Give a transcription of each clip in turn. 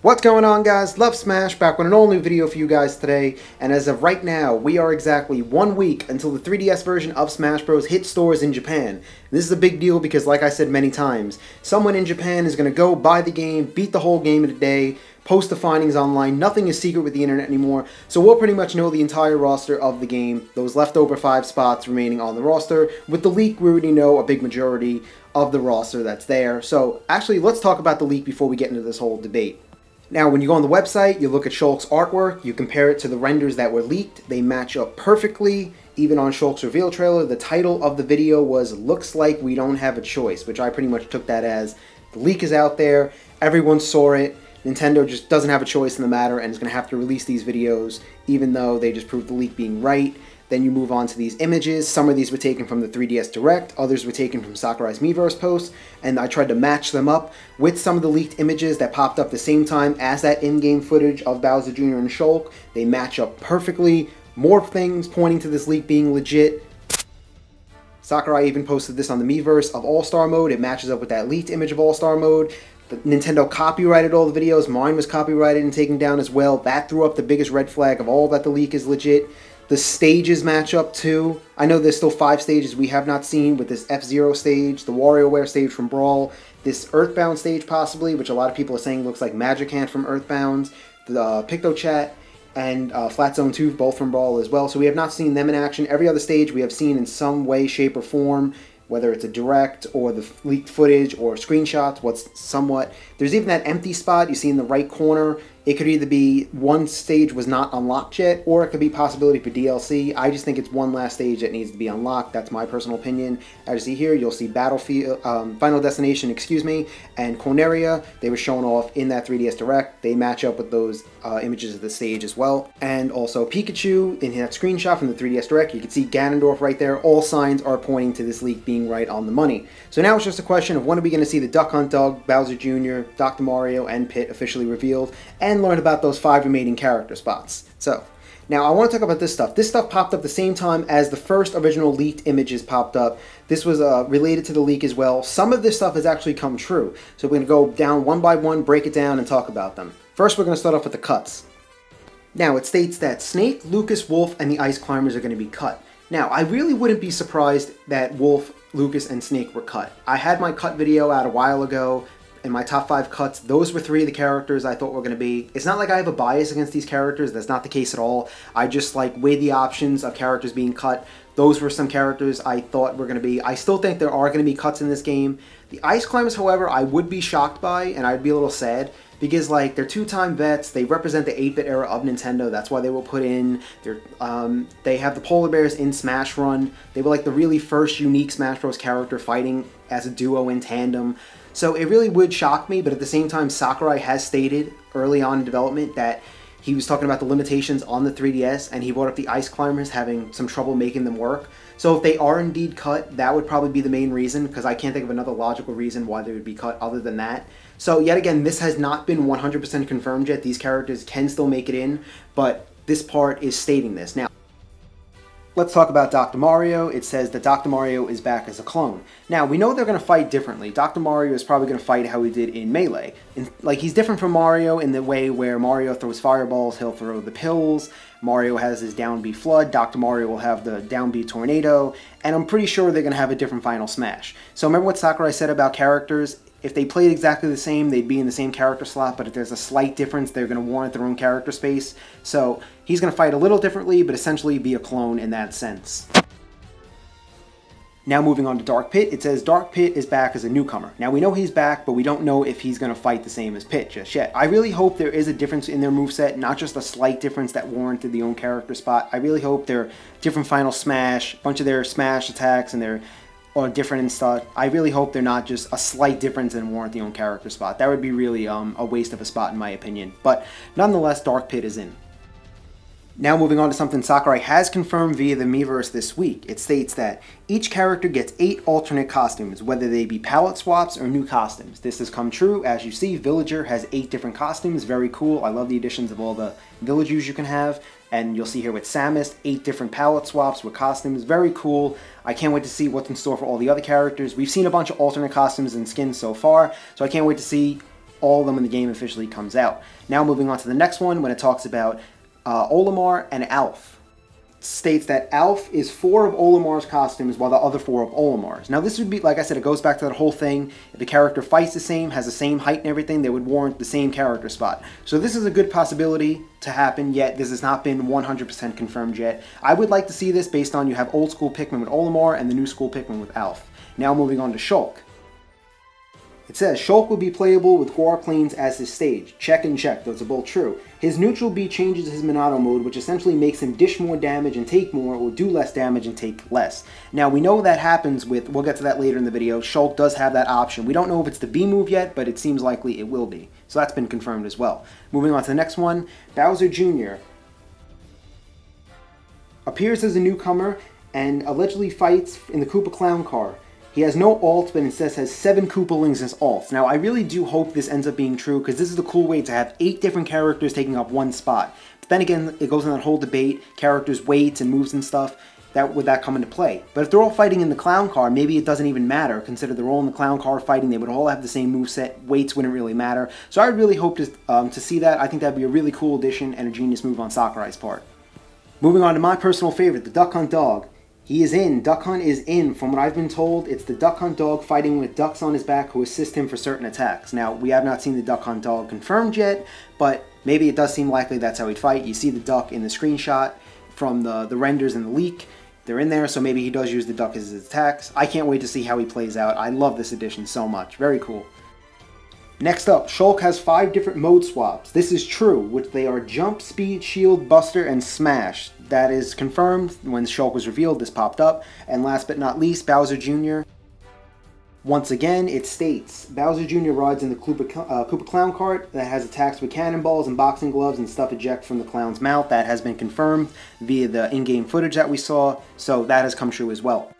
What's going on, guys? Love Smash, back with an all new video for you guys today, and as of right now, we are exactly 1 week until the 3DS version of Smash Bros. Hit stores in Japan. This is a big deal because, like I said many times, someone in Japan is going to go buy the game, beat the whole game in a day, post the findings online. Nothing is secret with the internet anymore, so we'll pretty much know the entire roster of the game, those leftover 5 spots remaining on the roster. With the leak, we already know a big majority of the roster that's there. So actually, let's talk about the leak before we get into this whole debate. Now, when you go on the website, you look at Shulk's artwork, you compare it to the renders that were leaked, they match up perfectly. Even on Shulk's reveal trailer, the title of the video was "Looks Like We Don't Have a Choice," which I pretty much took that as the leak is out there, everyone saw it, Nintendo just doesn't have a choice in the matter and is going to have to release these videos even though they just proved the leak being right. Then you move on to these images. Some of these were taken from the 3DS Direct, others were taken from Sakurai's Miiverse post, and I tried to match them up with some of the leaked images that popped up the same time as that in-game footage of Bowser Jr. and Shulk. They match up perfectly. More things pointing to this leak being legit. Sakurai even posted this on the Miiverse of All-Star Mode. It matches up with that leaked image of All-Star Mode. Nintendo copyrighted all the videos. Mine was copyrighted and taken down as well. That threw up the biggest red flag of all that the leak is legit. The stages match up too. I know there's still 5 stages we have not seen, with this F-Zero stage, the WarioWare stage from Brawl, this Earthbound stage possibly, which a lot of people are saying looks like Magic Hand from Earthbound, the PictoChat, and Flat Zone 2, both from Brawl as well. So we have not seen them in action. Every other stage we have seen in some way, shape, or form, whether it's a direct or the leaked footage or screenshots, what's somewhat. There's even that empty spot you see in the right corner. It could either be one stage was not unlocked yet, or it could be possibility for DLC. I just think it's one last stage that needs to be unlocked. That's my personal opinion. As you see here, you'll see Battlefield, Final Destination, and Corneria. They were shown off in that 3DS Direct. They match up with those images of the stage as well. And also Pikachu, in that screenshot from the 3DS Direct, you can see Ganondorf right there. All signs are pointing to this leak being right on the money. So now it's just a question of when are we going to see the Duck Hunt Dog, Bowser Jr., Dr. Mario, and Pit officially revealed, and learn about those 5 remaining character spots. So, now I want to talk about this stuff. This stuff popped up the same time as the first original leaked images popped up. This was related to the leak as well. Some of this stuff has actually come true. So we're going to go down one by one, break it down, and talk about them. First, we're going to start off with the cuts. Now, it states that Snake, Lucas, Wolf, and the Ice Climbers are going to be cut. Now, I really wouldn't be surprised that Wolf, Lucas, and Snake were cut. I had my cut video out a while ago. In my top 5 cuts, those were 3 of the characters I thought were going to be. It's not like I have a bias against these characters. That's not the case at all. I just weigh the options of characters being cut. Those were some characters I thought were going to be. I still think there are going to be cuts in this game. The Ice Climbers, however, I would be shocked by, and I'd be a little sad, because they're 2-time vets. They represent the 8-bit era of Nintendo. That's why they were put in. They have the Polar Bears in Smash Run. They were the really first unique Smash Bros. Character fighting as a duo in tandem. So it really would shock me, but at the same time, Sakurai has stated early on in development that he was talking about the limitations on the 3DS, and he brought up the Ice Climbers having some trouble making them work. So if they are indeed cut, that would probably be the main reason, because I can't think of another logical reason why they would be cut other than that. So yet again, this has not been 100% confirmed yet. These characters can still make it in, but this part is stating this. Now, let's talk about Dr. Mario. It says that Dr. Mario is back as a clone. Now, we know they're going to fight differently. Dr. Mario is probably going to fight how he did in Melee. He's different from Mario in the way where Mario throws fireballs, he'll throw the pills. Mario has his down B flood. Dr. Mario will have the down B tornado. And I'm pretty sure they're going to have a different final smash. So remember what Sakurai said about characters? If they played exactly the same, they'd be in the same character slot, but if there's a slight difference, they're going to warrant their own character space. So he's going to fight a little differently, but essentially be a clone in that sense. Now moving on to Dark Pit, it says Dark Pit is back as a newcomer. Now we know he's back, but we don't know if he's going to fight the same as Pit just yet. I really hope there is a difference in their moveset, not just a slight difference that warranted the own character spot. I really hope they're different final smash, a bunch of their smash attacks and their or different and stuff. I really hope they're not just a slight difference and warrant the own character spot. That would be really a waste of a spot in my opinion. But nonetheless, Dark Pit is in. Now moving on to something Sakurai has confirmed via the Miiverse this week. It states that each character gets 8 alternate costumes, whether they be palette swaps or new costumes. This has come true. As you see, Villager has 8 different costumes. Very cool. I love the additions of all the villagers you can have. And you'll see here with Samus, 8 different palette swaps with costumes. Very cool. I can't wait to see what's in store for all the other characters. We've seen a bunch of alternate costumes and skins so far, so I can't wait to see all of them when the game officially comes out. Now moving on to the next one, when it talks about Olimar and Alph. States that Alph is 4 of Olimar's costumes while the other 4 of Olimar's. Now this would be, like I said, it goes back to that whole thing. If the character fights the same, has the same height and everything, they would warrant the same character spot. So this is a good possibility to happen, yet this has not been 100% confirmed yet. I would like to see this based on you have old school Pikmin with Olimar and the new school Pikmin with Alph. Now moving on to Shulk. It says, Shulk will be playable with Guar Plains as his stage. Check and check, those are both true. His neutral B changes his Monado mode, which essentially makes him dish more damage and take more, or do less damage and take less. Now, we know that happens with, we'll get to that later in the video, Shulk does have that option. We don't know if it's the B move yet, but it seems likely it will be. So that's been confirmed as well. Moving on to the next one, Bowser Jr. appears as a newcomer and allegedly fights in the Koopa Clown car. He has no alt, but instead has 7 koopalings as alts. Now, I really do hope this ends up being true, because this is a cool way to have 8 different characters taking up one spot. But then again, it goes in that whole debate, characters' weights and moves and stuff, would that come into play? But if they're all fighting in the clown car, maybe it doesn't even matter. Consider they're all in the clown car fighting, they would all have the same moveset, weights wouldn't really matter. So I really hope to see that. I think that'd be a really cool addition and a genius move on Sakurai's part. Moving on to my personal favorite, the Duck Hunt Dog. He is in. Duck Hunt is in. From what I've been told, it's the Duck Hunt Dog fighting with ducks on his back who assist him for certain attacks. Now, we have not seen the Duck Hunt Dog confirmed yet, but maybe it does seem likely that's how he'd fight. You see the duck in the screenshot from the renders and the leak. They're in there, so maybe he does use the duck as his attacks. I can't wait to see how he plays out. I love this addition so much. Very cool. Next up, Shulk has 5 different mode swaps. This is true, which they are Jump, Speed, Shield, Buster, and Smash. That is confirmed. When Shulk was revealed, this popped up. And last but not least, Bowser Jr. Once again, it states, Bowser Jr. rides in the Koopa Clown cart that has attacks with cannonballs and boxing gloves and stuff eject from the clown's mouth. That has been confirmed via the in-game footage that we saw, so that has come true as well.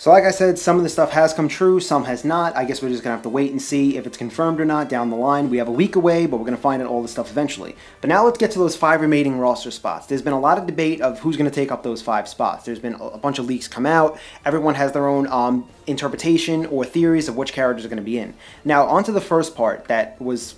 So like I said, some of the stuff has come true, some has not. I guess we're just going to have to wait and see if it's confirmed or not down the line. We have a week away, but we're going to find out all the stuff eventually. But now let's get to those 5 remaining roster spots. There's been a lot of debate of who's going to take up those 5 spots. There's been a bunch of leaks come out. Everyone has their own interpretation or theories of which characters are going to be in. Now, onto the first part that was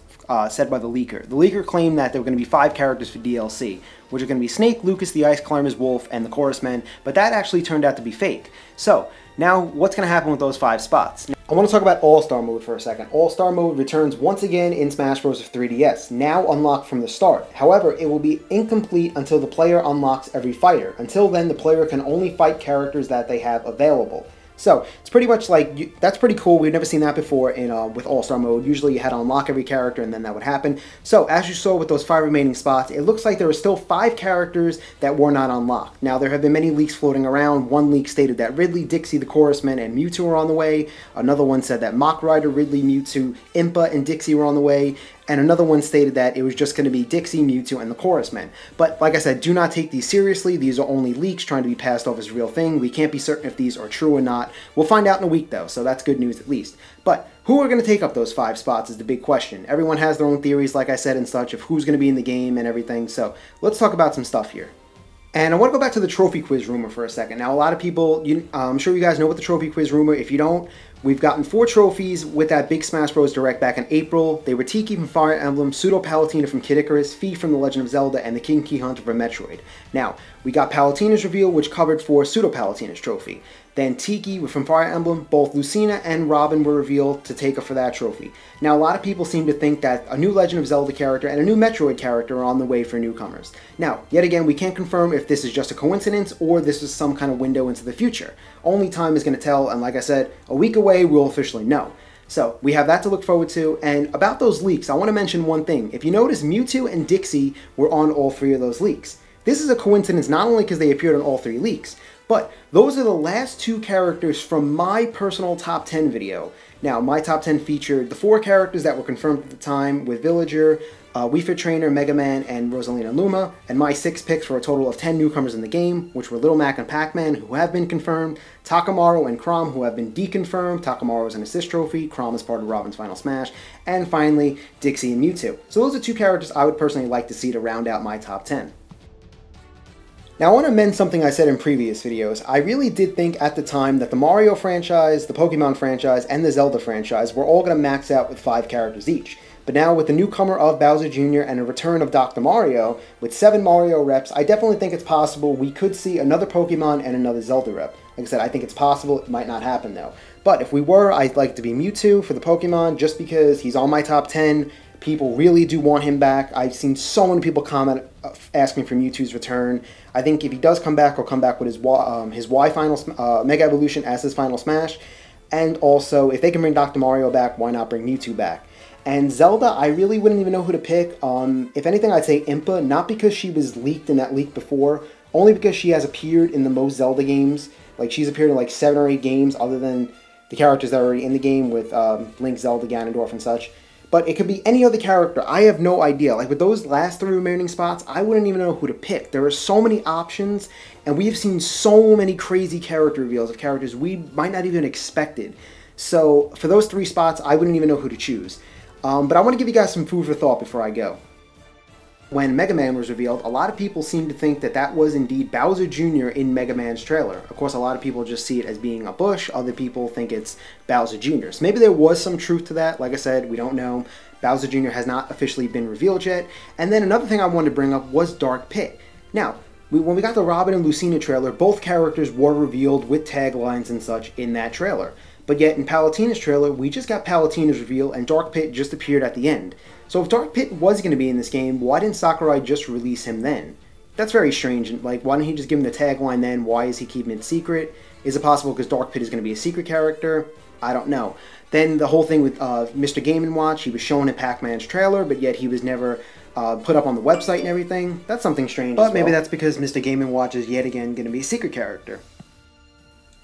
said by the leaker. The leaker claimed that there were going to be 5 characters for DLC, which are going to be Snake, Lucas, the Ice Climbers, Wolf, and the Chorus Men, but that actually turned out to be fake. So, now what's going to happen with those 5 spots? Now, I want to talk about All-Star Mode for a second. All-Star Mode returns once again in Smash Bros. 3DS, now unlocked from the start. However, it will be incomplete until the player unlocks every fighter. Until then, the player can only fight characters that they have available. So, it's pretty much like, that's pretty cool. We've never seen that before with All-Star Mode. Usually you had to unlock every character and then that would happen. So, as you saw with those 5 remaining spots, it looks like there are still 5 characters that were not unlocked. Now, there have been many leaks floating around. One leak stated that Ridley, Dixie, the Chorus Men, and Mewtwo are on the way. Another one said that Mach Rider, Ridley, Mewtwo, Impa, and Dixie were on the way. And another one stated that it was just going to be Dixie, Mewtwo, and the Chorus Men. But like I said, do not take these seriously. These are only leaks trying to be passed off as a real thing. We can't be certain if these are true or not. We'll find out in a week though, so that's good news at least. But who are going to take up those 5 spots is the big question. Everyone has their own theories, like I said, and such, of who's going to be in the game and everything. So let's talk about some stuff here. And I want to go back to the trophy quiz rumor for a second. Now, a lot of people, I'm sure you guys know what the trophy quiz rumor. If you don't, we've gotten 4 trophies with that big Smash Bros. Direct back in April. They were Tiki from Fire Emblem, Pseudo Palutena from Kid Icarus, Fi from The Legend of Zelda, and the King Key Hunter from Metroid. Now, we got Palutena's reveal, which covered for Pseudo Palutena's trophy. Then Tiki from Fire Emblem, both Lucina and Robin were revealed to take up for that trophy. Now, a lot of people seem to think that a new Legend of Zelda character and a new Metroid character are on the way for newcomers. Now, yet again, we can't confirm if this is just a coincidence or this is some kind of window into the future. Only time is going to tell, and like I said, a week away we'll officially know. So, we have that to look forward to, and about those leaks, I want to mention one thing. If you notice, Mewtwo and Dixie were on all 3 of those leaks. This is a coincidence not only because they appeared on all 3 leaks, but those are the last 2 characters from my personal top 10 video. Now, my top 10 featured the 4 characters that were confirmed at the time with Villager, Wii Fit Trainer, Mega Man, and Rosalina Luma, and my 6 picks for a total of 10 newcomers in the game, which were Little Mac and Pac-Man, who have been confirmed, Takamaru and Chrom, who have been deconfirmed. Takamaru is an assist trophy, Chrom is part of Robin's Final Smash, and finally, Dixie and Mewtwo. So those are 2 characters I would personally like to see to round out my top 10. Now I want to amend something I said in previous videos. I really did think at the time that the Mario franchise, the Pokemon franchise, and the Zelda franchise were all going to max out with 5 characters each. But now with the newcomer of Bowser Jr. and a return of Dr. Mario, with 7 Mario reps, I definitely think it's possible we could see another Pokemon and another Zelda rep. Like I said, I think it's possible, it might not happen though. But if we were, I'd like to be Mewtwo for the Pokemon, just because he's on my top 10. People really do want him back. I've seen so many people comment asking for Mewtwo's return. I think if he does come back, he'll come back with his Y final Mega Evolution as his final Smash. And also, if they can bring Dr. Mario back, why not bring Mewtwo back? And Zelda, I really wouldn't even know who to pick. If anything, I'd say Impa, not because she was leaked in that leak before, only because she has appeared in the most Zelda games. Like, she's appeared in like 7 or 8 games other than the characters that are already in the game with Link, Zelda, Ganondorf, and such. But it could be any other character. I have no idea. Like, with those last 3 remaining spots, I wouldn't even know who to pick. There are so many options, and we've seen so many crazy character reveals of characters we might not even expected. So, for those 3 spots, I wouldn't even know who to choose. But I want to give you guys some food for thought before I go. When Mega Man was revealed, a lot of people seem to think that that was indeed Bowser Jr. in Mega Man's trailer. Of course, a lot of people just see it as being a bush. Other people think it's Bowser Jr. So maybe there was some truth to that. Like I said, we don't know. Bowser Jr. has not officially been revealed yet. And then another thing I wanted to bring up was Dark Pit. Now, when we got the Robin and Lucina trailer, both characters were revealed with taglines and such in that trailer. But yet in Palutena's trailer, we just got Palutena's reveal and Dark Pit just appeared at the end. So if Dark Pit was going to be in this game, why didn't Sakurai just release him then? That's very strange. Like, why didn't he just give him the tagline then? Why is he keeping it secret? Is it possible because Dark Pit is going to be a secret character? I don't know. Then the whole thing with Mr. Game & Watch, he was shown in Pac-Man's trailer, but yet he was never put up on the website and everything. That's something strange. But maybe that's because Mr. Game & Watch is yet again going to be a secret character.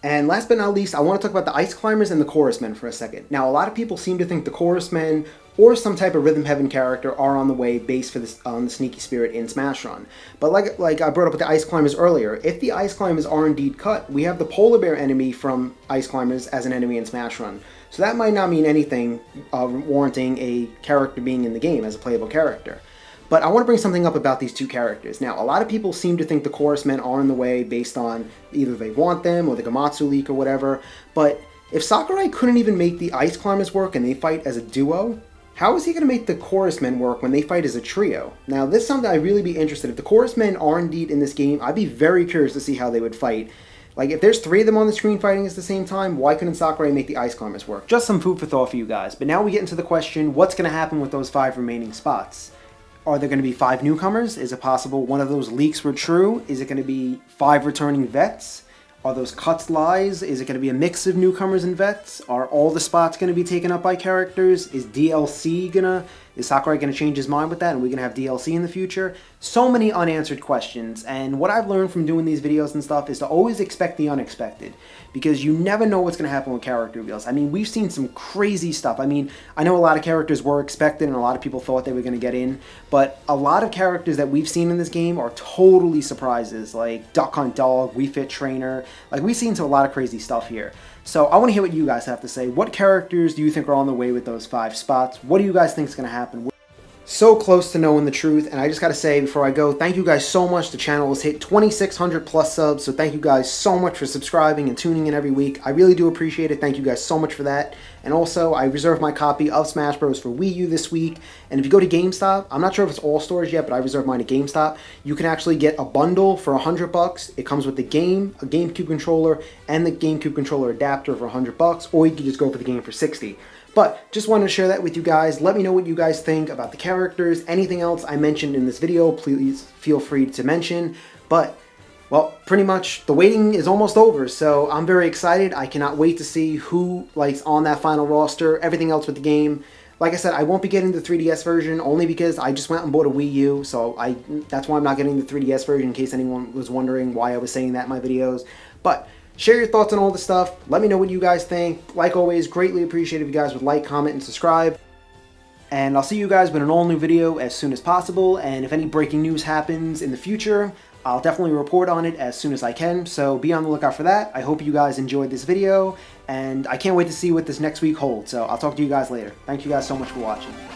And last but not least, I want to talk about the Ice Climbers and the Chorus Men for a second. Now, a lot of people seem to think the Chorus Men or some type of Rhythm Heaven character are on the way based for this, on the Sneaky Spirit in Smash Run. But like I brought up with the Ice Climbers earlier, if the Ice Climbers are indeed cut, we have the Polar Bear enemy from Ice Climbers as an enemy in Smash Run. So that might not mean anything warranting a character being in the game as a playable character. But I want to bring something up about these 2 characters. Now, a lot of people seem to think the Chorus Men are in the way based on either they want them or the Gamatsu leak or whatever. But if Sakurai couldn't even make the Ice Climbers work and they fight as a duo, how is he going to make the Chorus Men work when they fight as a trio? Now, this is something I'd really be interested in. If the Chorus Men are indeed in this game, I'd be very curious to see how they would fight. Like, if there's 3 of them on the screen fighting at the same time, why couldn't Sakurai make the Ice Climbers work? Just some food for thought for you guys. But now we get into the question, what's going to happen with those 5 remaining spots? Are there going to be 5 newcomers? Is it possible one of those leaks were true? Is it going to be 5 returning vets? Are those cuts lies? Is it going to be a mix of newcomers and vets? Are all the spots going to be taken up by characters? Is Sakurai going to change his mind with that and we're going to have DLC in the future? So many unanswered questions, and what I've learned from doing these videos and stuff is to always expect the unexpected, because you never know what's going to happen with character reveals. I mean, we've seen some crazy stuff. I mean, I know a lot of characters were expected and a lot of people thought they were going to get in, but a lot of characters that we've seen in this game are totally surprises, like Duck Hunt Dog, Wii Fit Trainer. Like, we've seen a lot of crazy stuff here. So I want to hear what you guys have to say. What characters do you think are on the way with those 5 spots? What do you guys think is going to happen? So close to knowing the truth, and I just gotta say before I go, thank you guys so much. The channel has hit 2,600 plus subs, so thank you guys so much for subscribing and tuning in every week. I really do appreciate it. Thank you guys so much for that. And also, I reserved my copy of Smash Bros. For Wii U this week, and if you go to GameStop, I'm not sure if it's all stores yet, but I reserved mine at GameStop. You can actually get a bundle for $100. It comes with the game, a GameCube controller, and the GameCube controller adapter for $100, or you can just go for the game for $60. But just wanted to share that with you guys. Let me know what you guys think about the characters. Anything else I mentioned in this video, please feel free to mention. But, well, pretty much the waiting is almost over, so I'm very excited. I cannot wait to see who likes on that final roster, everything else with the game. Like I said, I won't be getting the 3DS version only because I just went and bought a Wii U, so that's why I'm not getting the 3DS version, in case anyone was wondering why I was saying that in my videos. But share your thoughts on all the stuff. Let me know what you guys think. Like always, greatly appreciate if you guys would like, comment, and subscribe. And I'll see you guys with an all-new video as soon as possible. And if any breaking news happens in the future, I'll definitely report on it as soon as I can. So be on the lookout for that. I hope you guys enjoyed this video. And I can't wait to see what this next week holds. So I'll talk to you guys later. Thank you guys so much for watching.